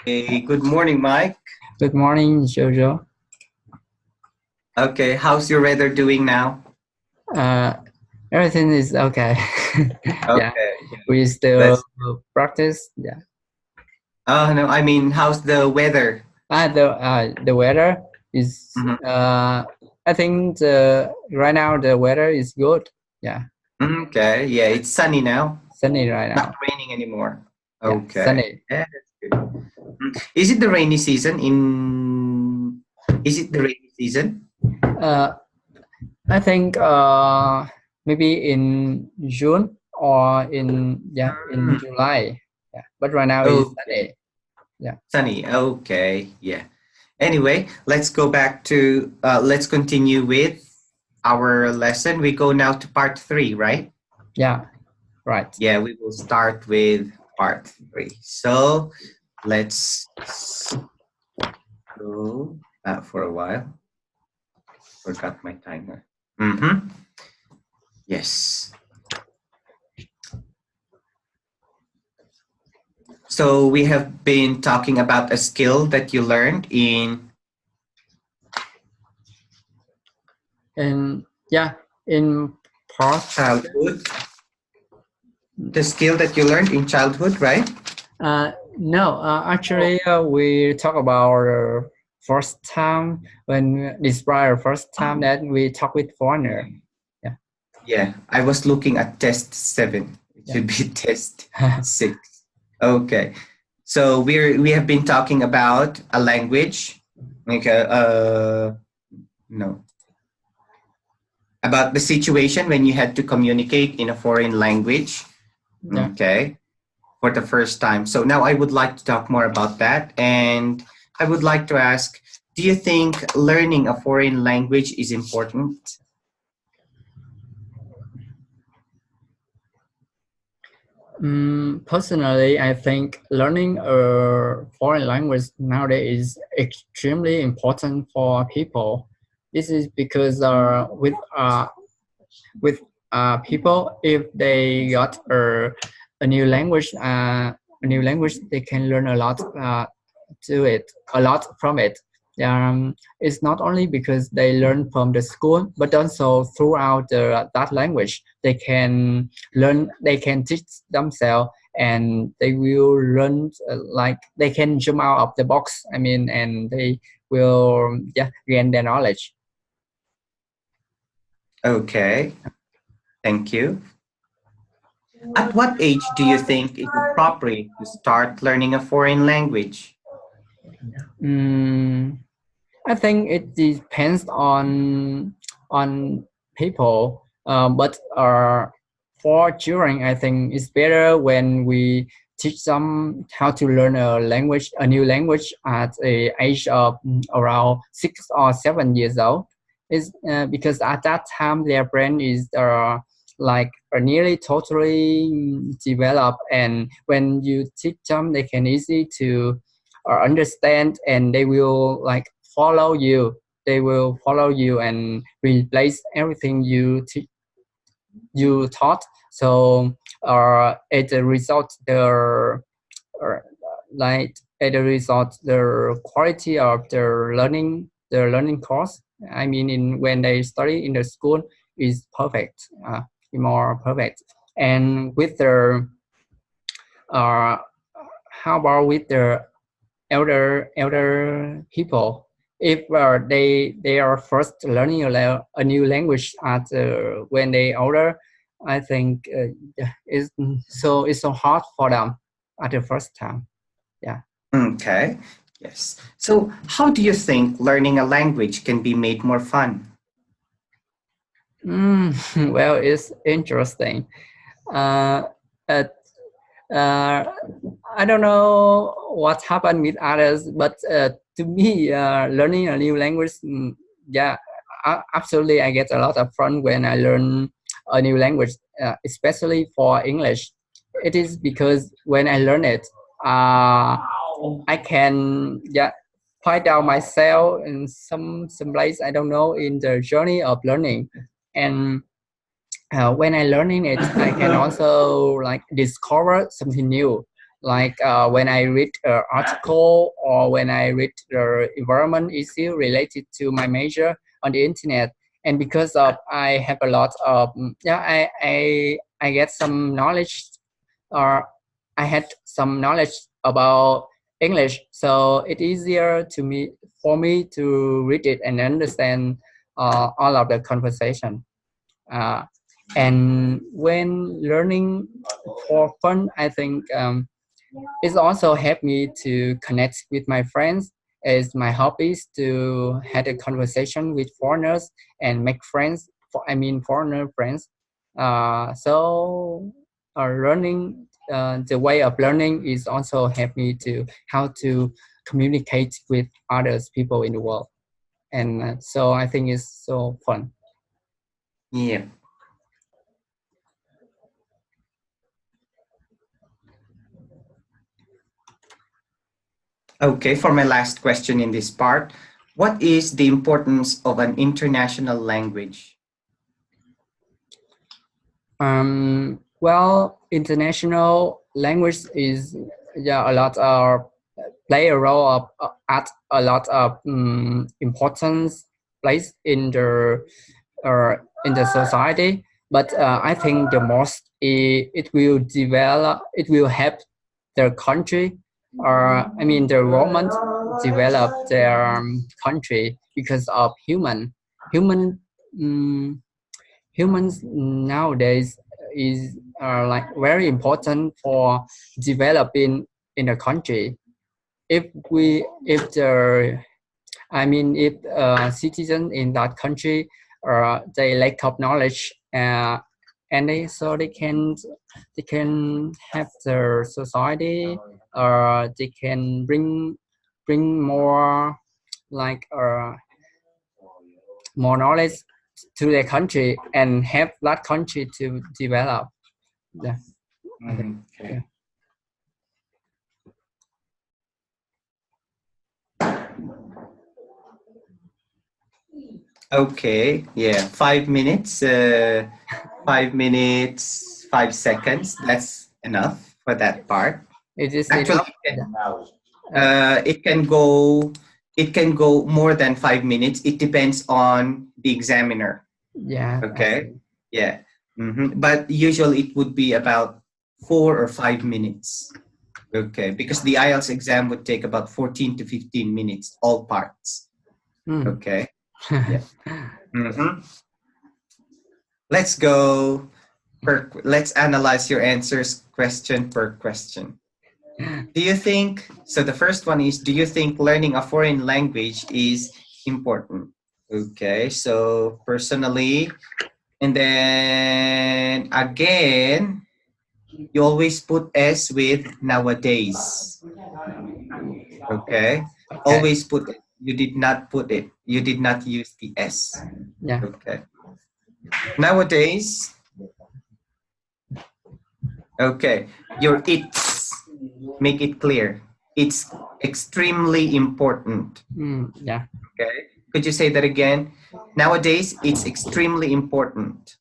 Hey, good morning, Mike. Good morning, Jojo. Okay, how's your weather doing now? Uh, Everything is okay. Yeah, Okay, we still that's. practice. Yeah. Oh no, I mean, how's the weather? The weather is Mhm. I think the right now the weather is good. Yeah, Okay, yeah, it's sunny now, sunny right not now. raining anymore. Yeah, Okay, sunny. yeah, that's good. Is it the rainy season in? Is it the rainy season? Uh, I think maybe in June or in Mm, July. Yeah, but right now is okay, sunny. Yeah, sunny. Okay, yeah. Anyway, let's go back to. Let's continue with our lesson. We go now to part three, right? yeah, right. Yeah, we will start with part three. So let's go for a while. Forgot my timer. Mm-hmm. Yes. So we have been talking about a skill that you learned in And yeah, in part. childhood. The skill that you learned in childhood, right? No, actually, we talk about first time when describe our first time that we talk with foreigner. Yeah, Yeah, I was looking at test seven. It yeah. should be test six. Okay. So we have been talking about a language, like no, about the situation when you had to communicate in a foreign language. Yeah. Okay, for the first time. So now I would like to talk more about that, and I would like to ask: do you think learning a foreign language is important? Personally, I think learning a foreign language nowadays is extremely important for people. This is because with people, if they got a new language, they can learn a lot to it, a lot from it. It's not only because they learn from the school, but also throughout that language, they can teach themselves, and they will learn like they can jump out of the box. I mean, and they will gain their knowledge. Okay, thank you. At what age do you think is appropriate to start learning a foreign language? Mm, I think it depends on people, but for children, I think it's better when we teach them how to learn a new language at a age of around 6 or 7 years old. Is because at that time their brain is nearly totally developed, and when you teach them, they can easy to understand, and they will follow you. They will follow you and replace everything you taught. So at the result, uh, at the result, the quality of the learning course. I mean, in when they study in the school is perfect, more perfect. And with the uh, how about with the elder people, if they are first learning a new language at when they older, I think it's so hard for them at the first time. Yeah. Okay, yes. So, how do you think learning a language can be made more fun? Well, it's interesting. uh, uh, uh, I don't know what happened with others, but to me, learning a new language, yeah, absolutely, I get a lot of fun when I learn a new language, especially for English. It is because when I learn it, I can find out myself in some place I don't know in the journey of learning, and when I learning it, I can also discover something new. like when I read an article or when I read the environment issue related to my major on the internet. And because of I have a lot of I get some knowledge, or I had some knowledge about English, so it's easier to me for me to read it and understand all of the conversation. Uh, and when learning for fun, I think it's also helped me to connect with my friends. As my hobbies to have a conversation with foreigners and make friends. I mean foreigner friends. So learning the way of learning is also helped me to how to communicate with others people in the world. And so I think it's so fun. Yeah. Okay, for my last question in this part, what is the importance of an international language? Well, international language is a lot play a role of at a lot of importance place in the society. But I think the most it will develop, it will help their country, or I mean the government develop their country because of human um, humans nowadays is like very important for developing in a country. If the I mean if citizen in that country they lack of knowledge, and they can have their society, or they can bring more like more knowledge to their country and help that country to develop. Yeah. Okay. Okay, yeah, 5 minutes, 5 minutes, 5 seconds. That's enough for that part. It is Actually, enough. it can go. It can go more than 5 minutes. It depends on the examiner. Yeah. Okay. Yeah. But usually it would be about 4 or 5 minutes. Okay, because the IELTS exam would take about 14 to 15 minutes, all parts. Okay. Yeah. Let's go let's analyze your answers question per question. Do you think, so the first one is, do you think learning a foreign language is important? Okay, so personally, and then again, you always put S with nowadays. Okay, always put it. You did not put it. You did not use the S. Yeah. Okay. Nowadays, okay, your it's, make it clear. It's extremely important. Yeah. Okay. Could you say that again? Nowadays, it's extremely important.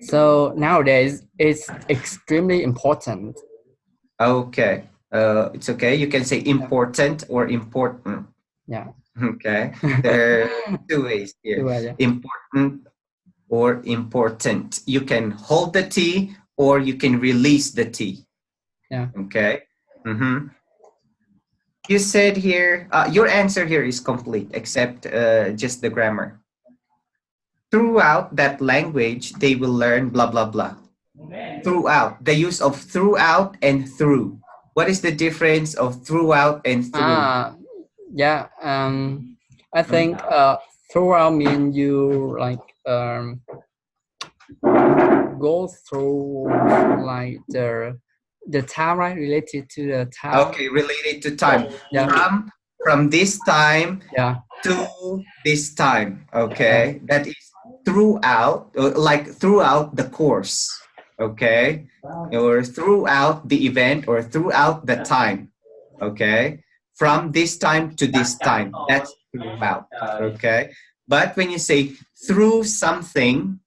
So nowadays it's extremely important. Okay. It's okay. You can say important or important. Yeah. Okay. There are two ways here. Yeah. Important or important. You can hold the T or you can release the T. Yeah. Okay. You said here, your answer here is complete except just the grammar. Throughout that language, they will learn blah, blah, blah. Throughout, the use of throughout and through. What is the difference of throughout and through? Yeah. I think throughout mean you like go through like the time, right? Related to the time. Okay, related to time. Yeah. From this time to this time. Okay, that is throughout, like throughout the course. Okay, or throughout the event or throughout the time. Okay, from this time to this time. That's throughout. Okay, but when you say through something,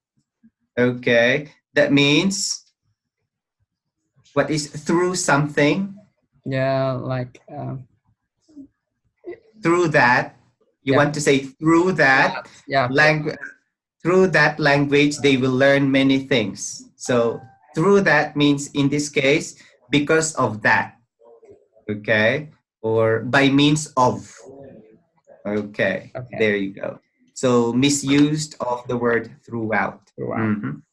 okay, that means What is through something? Yeah, like Through that, you yeah, want to say through that yeah, language. Through that language, they will learn many things. So through that means in this case, because of that. Okay, or by means of. Okay, okay. there you go. So misused of the word throughout. Wow. Mhm.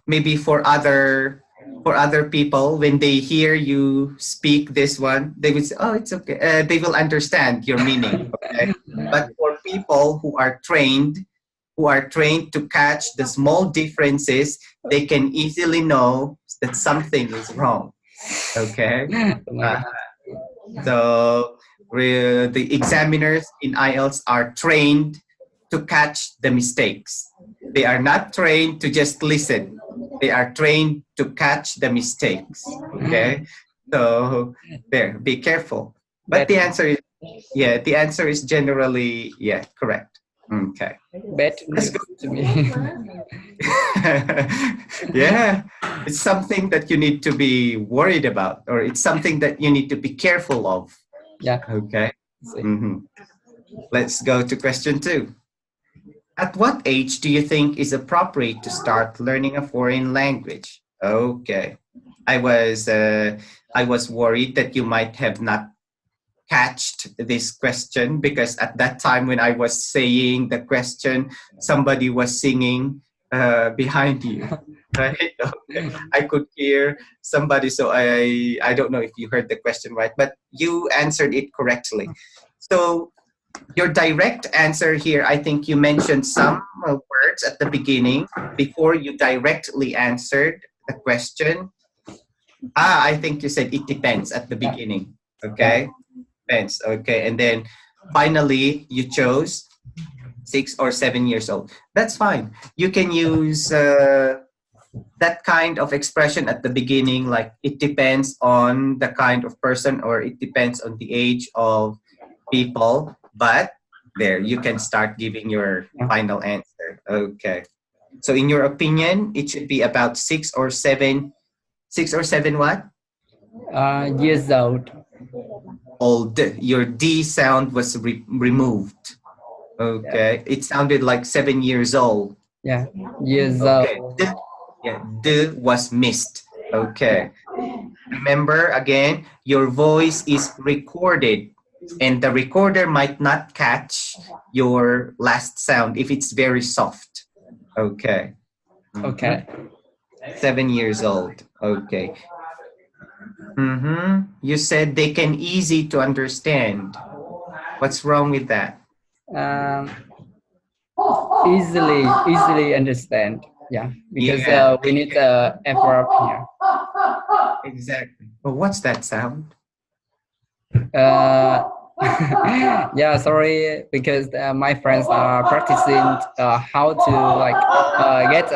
Maybe for other people, when they hear you speak this one, they will say, "Oh, it's okay." They will understand your meaning. Okay, but for people who are trained to catch the small differences, they can easily know that something is wrong. Okay, Oh my uh, God. so the examiners in IELTS are trained to catch the mistakes. They are not trained to just listen. They are trained to catch the mistakes. Okay, so there, be careful. But Bad, the answer is yeah. The answer is generally yeah, correct. Okay, bad let's news go. to me. Yeah, it's something that you need to be worried about, or it's something that you need to be careful of. Yeah. Okay. See. Mhm. Let's go to question 2. At what age do you think is appropriate to start learning a foreign language? Okay. I was uh, I was worried that you might have not catched this question because at that time when I was saying the question, somebody was singing behind you. Right? Okay. I could hear somebody, so I don't know if you heard the question right, but you answered it correctly. So your direct answer here, I think you mentioned some words at the beginning before you directly answered the question. I think you said it depends at the Yeah. beginning. Yeah. Okay, depends. Okay, and then finally you chose 6 or 7 years old. That's fine. You can use that kind of expression at the beginning, like it depends on the kind of person or it depends on the age of people, but there you can start giving your Yeah. final answer. Okay, so in your opinion it should be about 6 or 7 what Years old. old. Your D sound was removed. Yeah. Okay, it sounded like 7 years old. Yeah. Years Okay, old. yeah, D was missed. Okay, remember again, your voice is recorded and the recorder might not catch your last sound if it's very soft. Okay. Mhm. Okay. 7 years old. Okay. You said they can easy to understand. What's wrong with that? Um, easily understand. Yeah, because Yeah, we they need can. effort here. Exactly. But what's that sound? Uh, yeah, sorry, because my friends are practicing how to like get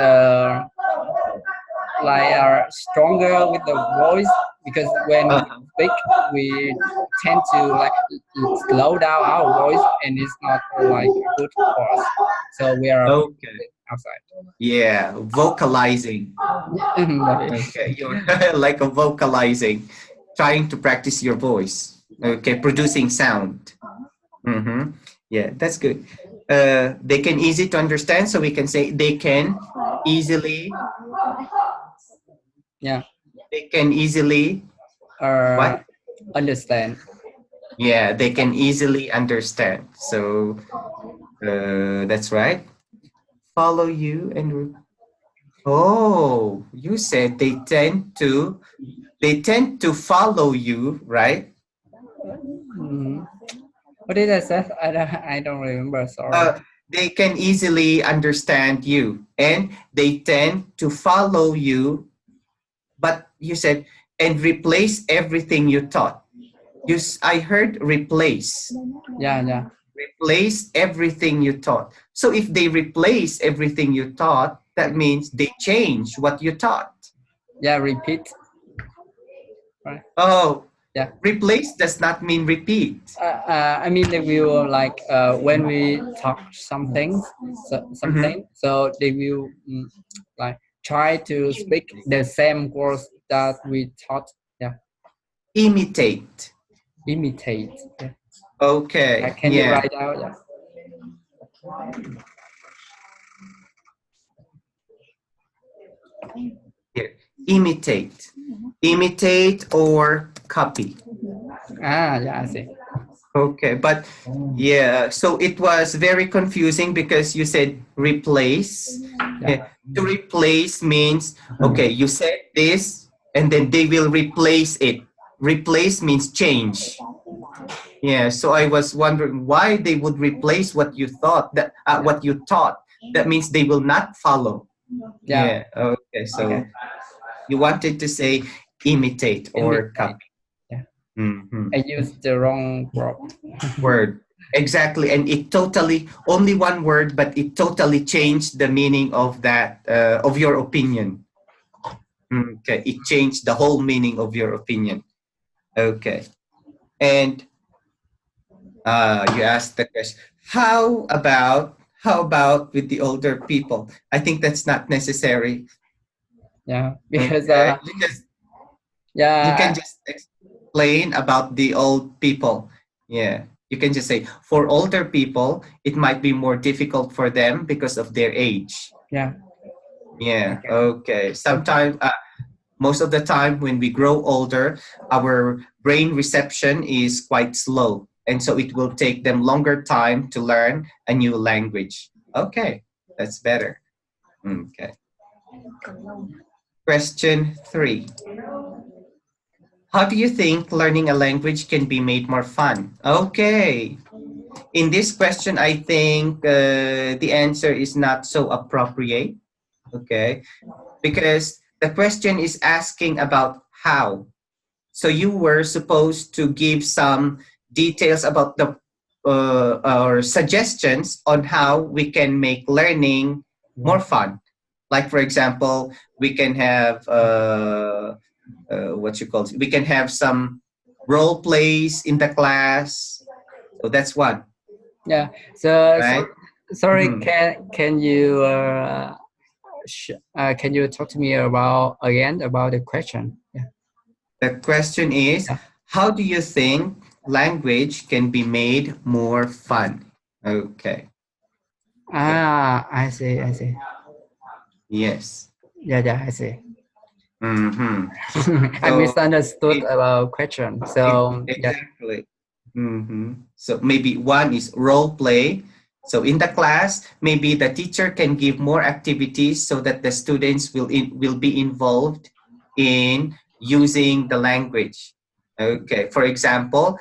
stronger with the voice because when we Uh-huh. speak we tend to like slow down our voice and it's not like good for us. So we are Okay. outside. Yeah, vocalizing. Okay, you're like a vocalizing, trying to practice your voice. Okay, producing sound. Yeah, that's good. They can easy to understand, so we can say easily, Yeah, they can easily, uh, what? understand. Yeah, they can easily understand. So that's right. Follow you and, oh, you said they tend to follow you, right? Mm. What did I say? I don't remember. Sorry. uh, they can easily understand you and they tend to follow you, but you said and replace everything you taught. I heard Yeah, yeah, replace everything you taught. So if they replace everything you taught, that means they change what you taught. yeah. Repeat. Right. Oh, Yeah. replace does not mean repeat. I mean, they will like when we talk something, Mhm. so they will like try to speak the same words that we taught. Yeah, Imitate. imitate. Yeah. Okay. Can you Yeah. write out? Yeah. Here. Imitate. Imitate or copy. Yeah, I see. Okay, but yeah, so it was very confusing because you said replace. Yeah. To replace means, okay, you said this and then they will replace it. Replace means change. Yeah, so I was wondering why they would replace what you thought, that what you taught. That means they will not follow. Yeah. Yeah, okay, so Okay. you wanted to say imitate or Imitate. copy. Yeah. Mhm. I used the wrong word. Word. Exactly, and it totally only one word, but it totally changed the meaning of that of your opinion. Okay, it changed the whole meaning of your opinion. Okay, and you asked the question. How about with the older people? I think that's not necessary. Yeah, because Okay, because you can yeah, just explain about the old people. Yeah. You can just say for older people, it might be more difficult for them because of their age. yeah. Yeah. Okay. Okay. Okay. Sometimes, most of the time, when we grow older, our brain reception is quite slow. And so it will take them longer time to learn a new language. Okay. That's better. Okay. Question 3. How do you think learning a language can be made more fun? Okay. In this question, I think the answer is not so appropriate. Okay. Because the question is asking about how. So you were supposed to give some details about the or suggestions on how we can make learning more fun. Like for example, we can have what you call it? We can have some role plays in the class. So that's one, Yeah. So right? sorry. Mhm. Can you can you talk to me about again about the question? Yeah. The question is, Yeah. how do you think language can be made more fun? Okay. Okay. I see. I see. Yes. Yeah. Yeah. I see. Mm-hmm. I So misunderstood it, about question. So yeah. exactly. Mm-hmm. So maybe one is role play. So in the class, maybe the teacher can give more activities so that the students will be involved in using the language. Okay. For example,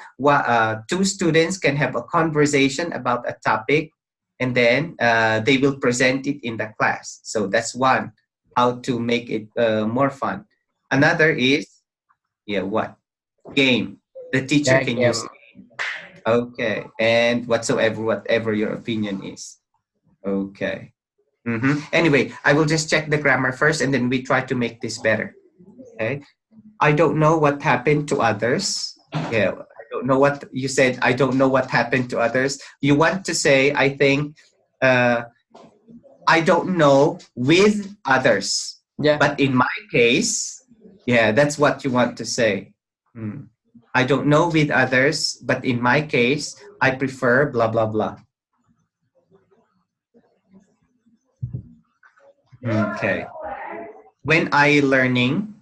two students can have a conversation about a topic, and then they will present it in the class. So that's one, how to make it more fun. Another is, yeah, what? Game. The teacher Yeah. can use. Game. Okay, and whatever your opinion is. Okay. Anyway, I will just check the grammar first, and then we try to make this better. Okay. I don't know what happened to others. Yeah, I don't know what you said. I don't know what happened to others. You want to say, I think, uh, I don't know with others. Yeah. But in my case, yeah, that's what you want to say. Hmm. I don't know with others, but in my case, I prefer blah, blah, blah. Okay. When I learning,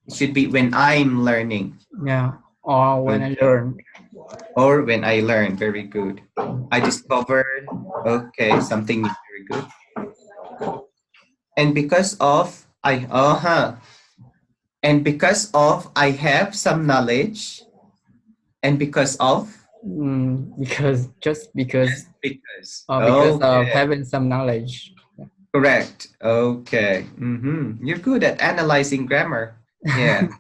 it should be when I'm learning. Yeah. Or when I Okay. learn. Or when I learn. Very good. I discovered, okay, something is very good. And because of, and because of, I have some knowledge, and because of, Because just because just because. because of Okay. having some knowledge. Correct. Okay. You're good at analyzing grammar. Yeah.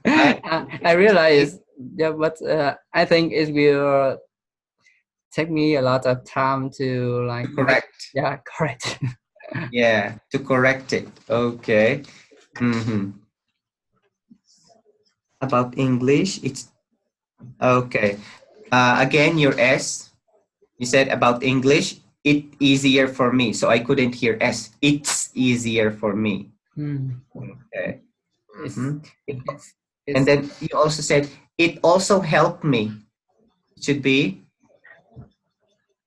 I realize, yeah, but I think it will take me a lot of time to like make, Correct. yeah, correct. Yeah. To correct it. Okay. Mm-hmm. About English, it's okay. Again, your S. You said about English. it easier for me. So I couldn't hear S. It's easier for me. Okay. It's, Mhm. it's, And it's, then you also said, it also helped me. It should be,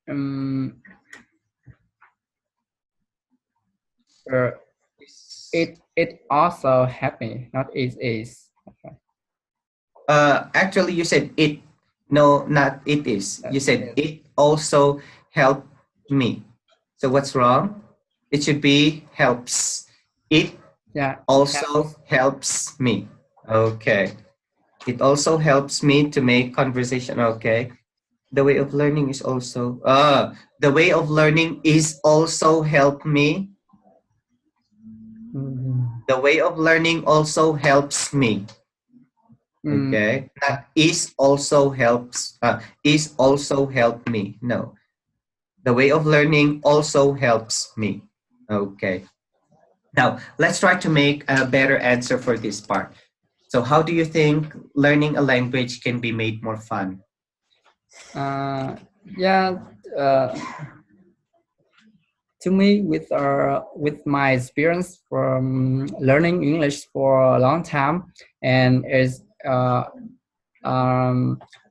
um, uh, it also happy, not it is. actually you said it. No, not it is. You said it also helped me. So what's wrong? It should be helps. It Yeah. also helps me. Okay. It also helps me to make conversation. Okay. The way of learning is also the way of learning is also help me. The way of learning also helps me. Okay. Not is also help me. No. The way of learning also helps me. Okay. Now, let's try to make a better answer for this part. So, how do you think learning a language can be made more fun? Yeah. Uh, to me, with my experience from learning English for a long time, and is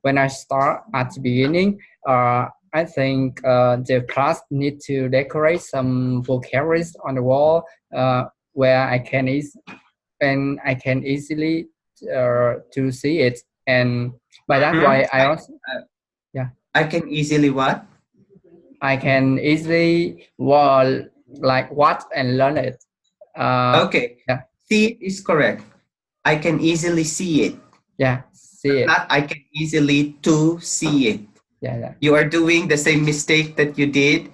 when I start at the beginning, I think the class need to decorate some vocabularies on the wall where I can easily to see it, and by that Mhm. way I also yeah I can easily what? I can easily like watch and learn it. Okay. Yeah, See it is correct. I can easily see it. yeah, see it. Not I can easily to see it. Yeah, yeah, You are doing the same mistake that you did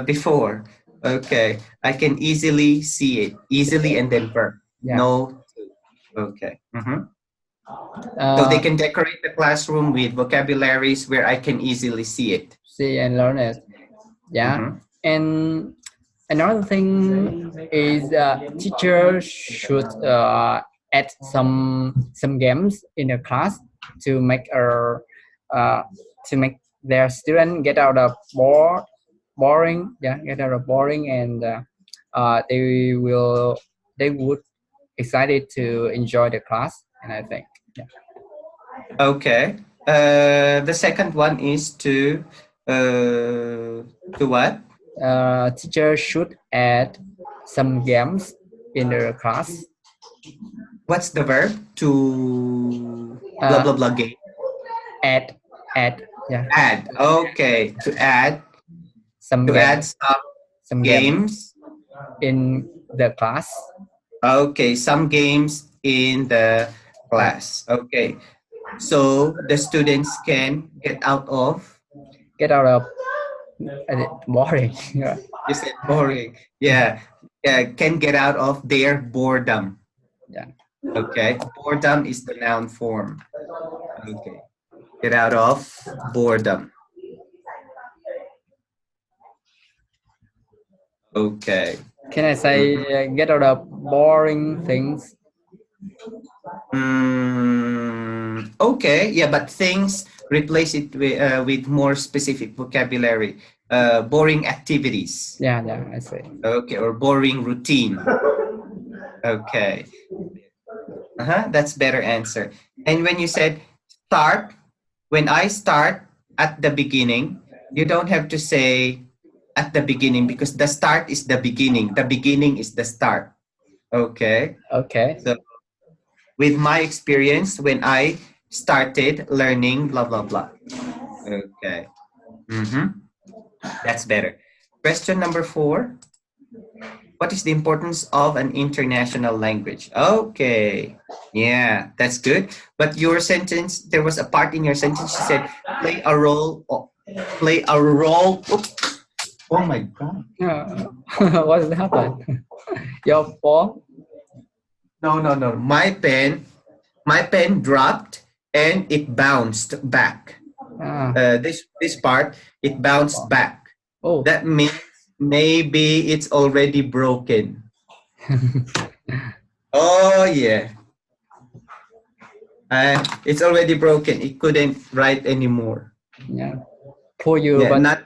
before. Okay. I can easily see it. Easily and then verb. yeah. No. Okay. Mhm. So they Uh, can decorate the classroom with vocabularies where I can easily see it. see and learn it. Yeah, Mhm. and another thing is teacher should add some games in the class to make uh, to make their student get out of boring. Yeah, get out of boring, and they would excited to enjoy the class. And I think yeah, Okay. The second one is to what? teacher should add some games in the class. What's the verb? To blah Uh, blah blah game. add yeah, Add. Okay. some To games add some some games games. in the class. Okay. Some games in the Yeah, class. Okay. So the students can get out of. get out of boring. Yeah, You said boring. Yeah. Can get out of their boredom. yeah. Okay. Boredom is the noun form. Okay. Get out of boredom. Okay. Can I say Mhm. get out of boring things? Okay. Yeah, but things replace it with more specific vocabulary. Boring activities. Yeah, yeah, I see. Okay. Or boring routine. Okay. That's better answer. And when you said start, when I start at the beginning, you don't have to say at the beginning because the start is the beginning. The beginning is the start. Okay. Okay. So with my experience, when I started learning blah blah blah. Okay. That's better. Question number 4. What is the importance of an international language? Okay. Yeah, that's good. But your sentence, there was a part in your sentence you said play a role. Play a role. Oh my god. What happened? Your fault? No, no, no. My pen dropped and it bounced back. Ah. This part, it bounced back. Oh. That means maybe it's already broken. Oh yeah. It's already broken. It couldn't write anymore. Yeah. pull you, Yeah, but not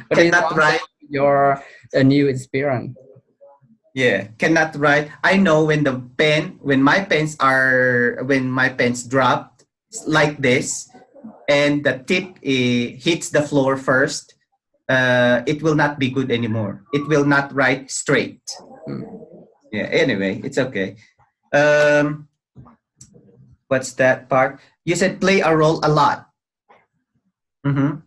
but it's cannot also write. your a new experience. Yeah, cannot write. I know when my pens drop like this, and the tip hits the floor first, it will not be good anymore. It will not write straight. Mm. Yeah. Anyway, it's okay. Um, what's that part? You said play a role a lot. Mm-hmm.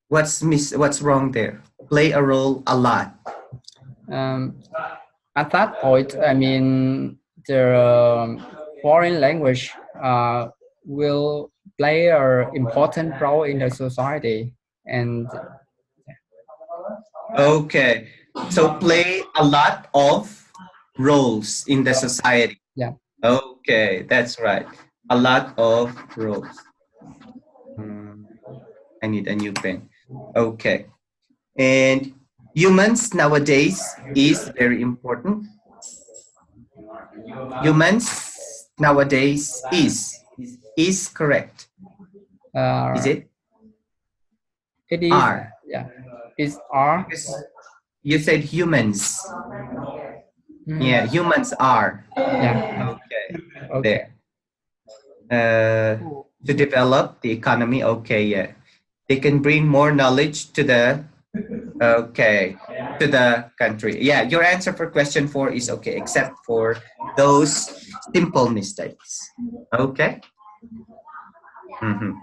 What's wrong there? Play a role a lot. Um, at that point, I mean, the foreign language will play an important role in the society, and Okay. So play a lot of roles in the society. yeah, Okay, that's right. A lot of roles. Hmm, I need a new pen. Okay. And humans nowadays is very important. Humans nowadays is correct. Is uh, it? it is Are. yeah, it's R. Because you said humans. Mhm. Yeah, humans are. Yeah, Okay. okay. There. To develop the economy. Okay, yeah. They can bring more knowledge to the okay to the country. Yeah, your answer for question 4 is okay, except for those simple mistakes. Okay. Mhm.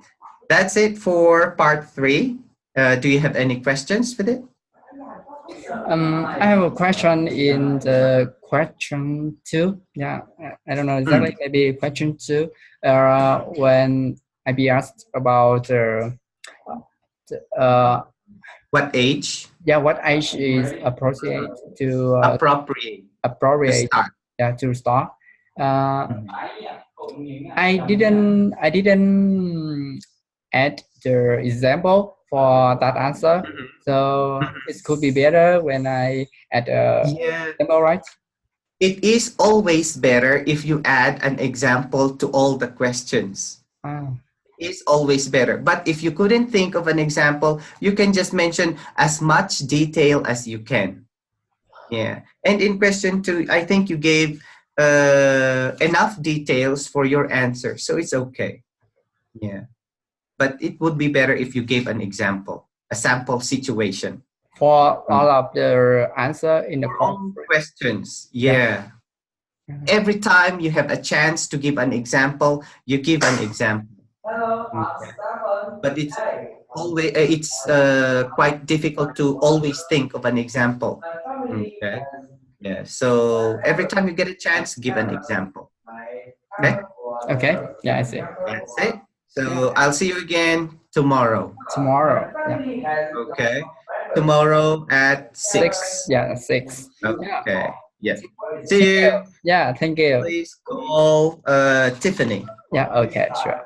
That's it for part 3. Do you have any questions with it? I have a question in the question two. Yeah, I don't know exactly. Mm. Maybe question two. When I be asked about uh, What age? yeah, what age is appropriate to Appropriate to appropriate start. yeah to start. Uh, Mhm. I didn't add the example for that answer. Mhm. So Mhm. it could be better when I add a Yeah, example, right? it is always better if you add an example to all the questions. Ah, Is always better. But if you couldn't think of an example, you can just mention as much detail as you can. Yeah. And in question 2, I think you gave enough details for your answer. So it's okay. Yeah. But it would be better if you gave an example, a sample situation. for Mm. all of the answer in the For part all three. questions. Yeah. Yeah. Every time you have a chance to give an example, you give an example. Okay. But it's quite difficult to always think of an example. Okay. Yeah. So every time you get a chance, give an example. Okay. Okay. Yeah, I see. That's it. So I'll see you again tomorrow. Tomorrow. Yeah. Okay. Tomorrow at 6. 6. Yeah, 6. Yeah. Okay. Yeah. Thank See you. you. Yeah, thank you. Please call Tiffany. Yeah, okay, sure.